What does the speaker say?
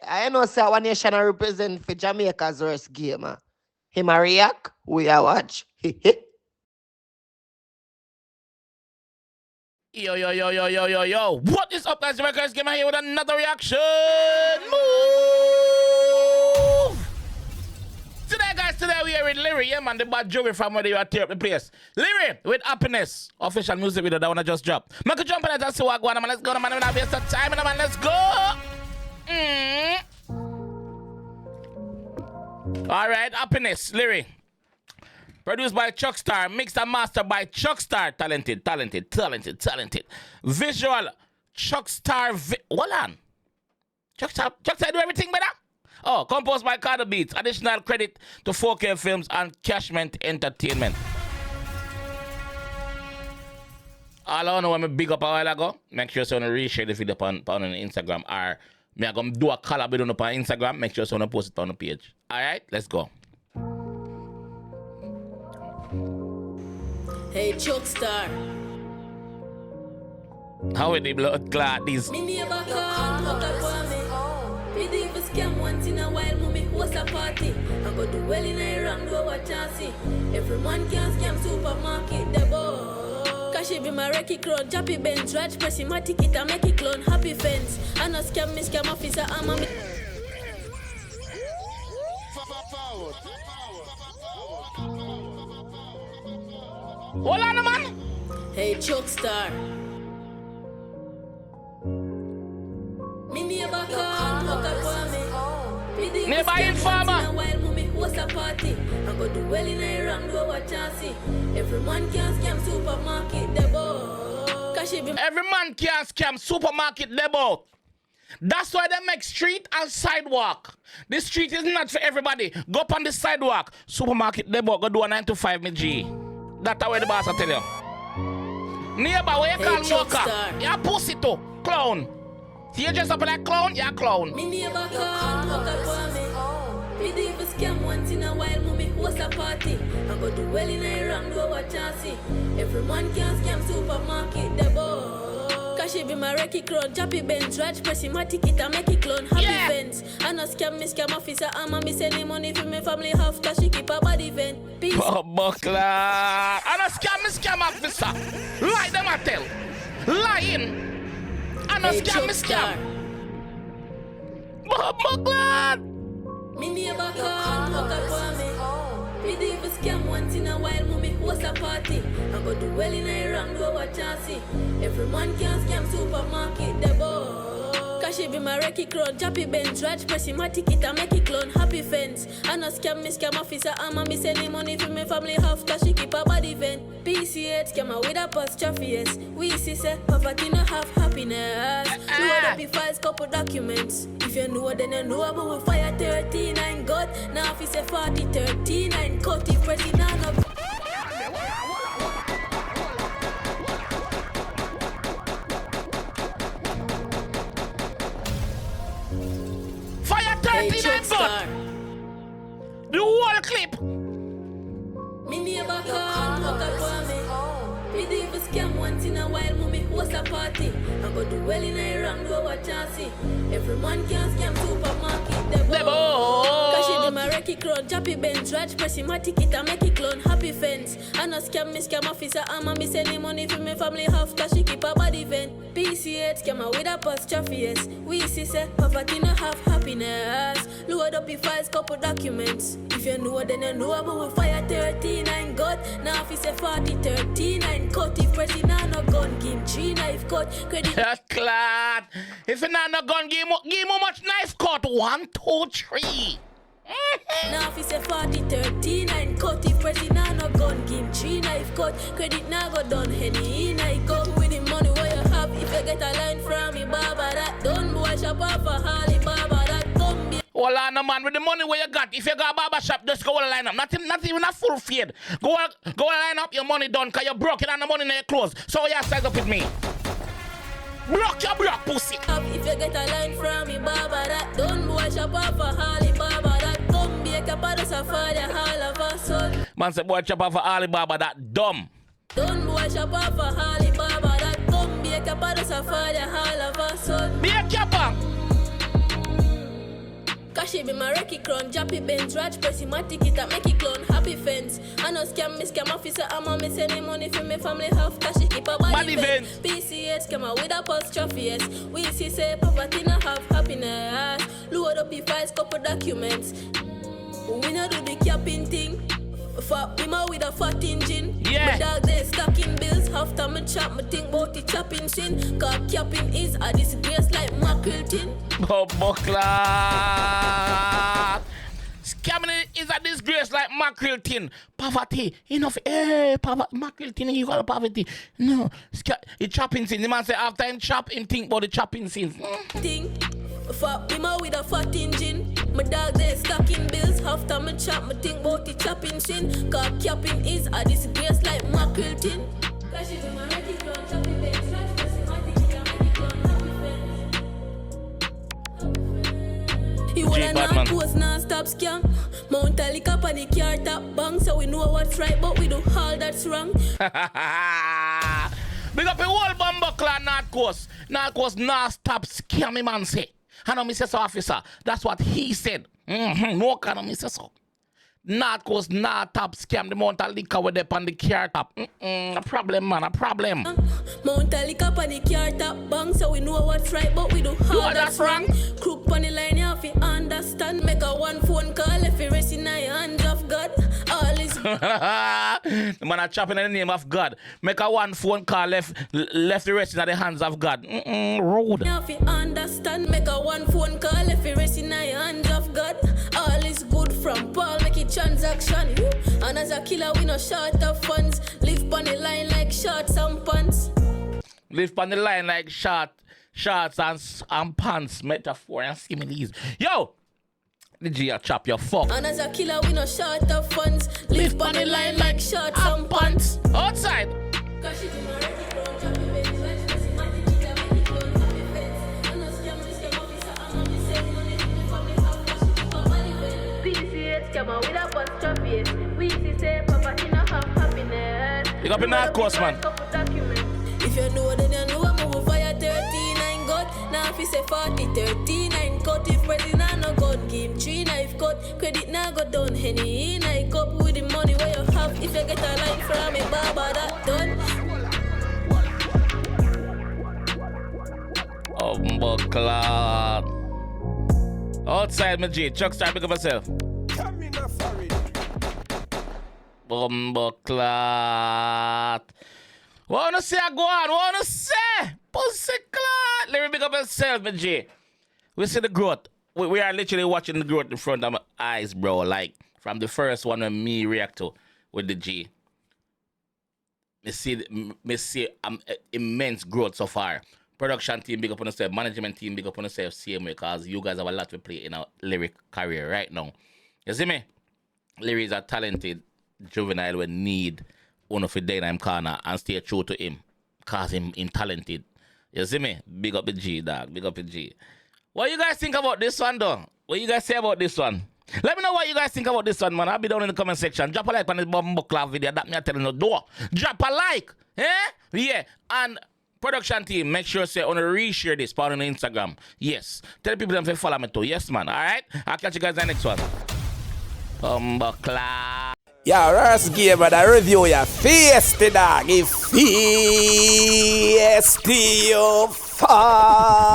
I know say one nation I represent for Jamaica's worst game. Him a react, we a watch. Yo, yo, yo, yo, yo, yo, yo. What is up, guys? JAMAICA'S game here with another reaction. Move! Today we are with Lyriii, yeah, man. The bad jury from where you are tear up the place. Lyriii with Happiness. Official music video that wanna just drop. Man, could jump in and see what going on, man. Let's go, man. We're waste of time, man. Let's go. All right, Happiness, Lyriii. Produced by Chuckstar, mixed and mastered by Chuckstar. Talented. Visual, Chuckstar. Hold on. Chuckstar do everything better? Oh, composed by 𝐑𝐂𝐂𝐓𝐈𝐎𝐍. Additional credit to 4K Films and Cashment Entertainment. All I know when I big up a while ago, make sure you reshare the video on Instagram, or me I gonna do a collab video on Instagram, make sure you post it on the page. Alright, let's go. Hey, Chuckstar. How are the blood clot this? Me neighbor come hook up for me. Me do even scam once in a while, mommy host a party. I go do well in a wrong, do what you see. Every man can scam supermarket, the boy. Cause she be my wrecky crowd, Jappy Benz, Raj pressing my ticket, I make it clone, happy fence. I no scam me, scam officer, I'm a me. Hold on, man. Hey, Chuckstar. Me neighbor come hook up for me. Me do even Neighbor scam informer. once in a while, mommy host a party. I go do well in a wrong, do what you see. Every man can scam supermarket, the boy. Cause she be Every man can scam supermarket debut. That's why they make street and sidewalk. The street is not for everybody. Go up on the sidewalk. Supermarket debut, go do a 9 to 5, me G. That's how the boss I tell you. Neighbor, where you Hey, call Mocha? Chuckstar. You pussy too. Clown. See you dress up like clown? You're a clown. me neighbor come hook up for me. Me do even scam once in a while, mommy host a party. I go do well in a wrong, do what you see. Every man can scam supermarket, the boy. Cause she be my wrecky crowd, Jappy Benz, Raj pressing my ticket, I make it clone, happy fence. I no scam me, scam officer, I'm a me sending money for my family half, cause she keep a body event. Peace. Oh, buckler. I don't scam officer. Lie them I tell. Lying. I don't Hey, scam Chuckstar. Buckler. Me neighbor come hook up for me. Me do even scam once in a while, mommy host a party. I go do well in a wrong, do what you see. Every man can scam supermarket, the boy. Cause she be my wrecky crowd, Jappy Benz, Raj pressing my ticket, I make it clone, happy fence. I no scam me, scam officer, I'm a me sending money for my family half, cause she keep a body event. PCH, scammer with a apostrophe S. We see say, poverty no have happiness. Load up the files, couple documents. If you know, then you know about we fire 39 God. Now if you say 40, 39 cut, if president no. Fire Hey, 39 Chuckstar. God. The whole clip. Me neighbor come hook up for me. Me do even scam once in a while, mommy host a party. I go do well in a wrong, do what you see. Every man can scam supermarket, the boy. Cause she be my wrecky crowd, Jappy Benz, Raj pressing my ticket, I make it clone, happy fence. I no scam me, scam officer, I'm a me sending money for my family half, cause she keep a body event. PCH, scammer with a apostrophe S. We see say, poverty no have happiness. Load up the files, couple documents. If you know, then you know about we fire 39 God. Now if you say 40, 39 cut. If president no gun, give him 3 knife cut. Credit. Clad. If you not no gun, give him how much knife cut? 1, 2, 3. Now if you say 40, 39 cut. If president no gun, give him 3 knife cut. Credit now go done, Henny in I come with the money what you have. If you get a line from me, Baba, that done. Boy shop off for Holly, Baba, that come be. Well, no man, with the money where you got, if you got a barber shop, just go and line up. Not even a full fade. Go and line up your money done, cause you broke it and the money in your clothes. So you size up with me. Broke your broke pussy. If you get a line from me, Baba, that done. Boy shop off for Holly, Baba, that come be a capada safari, all of us son. Man said, boy, chop off for Alibaba, that dumb. Don't boy shop off for Holly, Baba, that come be a capada safari, all of us son. Be a capper. Cause she be my Ricky crown, Jappy Benz, Raj, pressy my ticket, I make it clone, happy fence. I know scam, me scam officer, I'm a me sending money for me family half, cause she keep a body fence. PCS, scammer with apostrophe, yes. We see say poverty not have happiness. Load up the files, couple documents. We not do the capping thing. Fuck him out with a fat engine. Yeah. My dog they stacking bills. After me chop, me think about the chopping sin. Cause capping is a disgrace like mackerel tin. Oh, Buckler. Scamming is a disgrace like mackerel tin. Poverty. Enough. Mackerel tin, you got a poverty. No. He chopping sin. The man say after him chop, him think about the chopping sin. Thing. Fuck him out with a fat engine. My dog they stacking bills. After me chop, me think about the chopping sin. Cause capping is a disgrace like mackerel tin. Cause she do my ready clown, chopping base. You wanna not post non-stop scam. Mount a lick up on the car top bang. So we know what's right, but we do all that's wrong. Big up the whole Bumbleclan North Coast. North Coast non-stop scam, man say. I know me say so, officer. That's what he said. No kind of me say so. North Coast non-stop scam. The amount of liquor with them on the car top. A problem, man, a problem. Mount a lick up on the car top bang. So we know what's right, but we do all that's wrong. Crook on the line, you have to understand. Make a one phone call if you rest in the hands of God. All is the man a chopping in the name of God. Make a one phone call left the rest in the hands of God. Rude. You have to understand. Make a one phone call if you rest in the hands of God. All is good from Paul. Make it transaction. And as a killer, we no short of funds. Live on the line like shorts and pants. Live on the line like shorts and pants. Metaphor and similes. Yo! The G a chop your fuck. And as a killer, we no short of funds. Live on the line like shorts and pants. Outside. Cause she do my ready clown, choppy base. When she pussy my ticket, I make it clone, happy fence. I know scam officer, I'm on the same money to me family house, cause she keep a body fence. PCS scammer with a apostrophe, yes. We see say poverty not have happiness. You got the North Coast, man. If you know, then you know I'm over fire 39 got. Now if you say 40, 39 cut. If president no gun, give him 3 knife cut. Credit now go down, Henny in I cup with the money where you have. If you get a line from me, baba, that done. Oh, Buckler. Outside, my G. Chuck, start pick up yourself. Bumbleclot. Wanna say I go on? Wanna say? Pussy clot. Let me pick up yourself, my G. We see the growth. We are literally watching the growth in front of my eyes, bro. Like, from the first one when me react to with the G. Me see immense growth so far. Production team, big up on yourself. Management team, big up on yourself. Same way, because you guys have a lot to play in our lyric career right now. You see me? Lyriii is a talented juvenile we need one of the day in him corner and stay true to him. Cause him talented. You see me? Big up the G, dog. Big up the G. What you guys think about this one, though? What you guys say about this one? Let me know what you guys think about this one, man. I'll be down in the comment section. Drop a like on this Bumbleclot video. That me telling you, do. Drop a like. Eh? Yeah. And production team, make sure say on reshare this part on Instagram. Yes. Tell people them to follow me too. Yes, man. Alright? I'll catch you guys in the next one. Bumbleclot. Yeah, Rars game, but I review your feisty dog. If feisty you fall.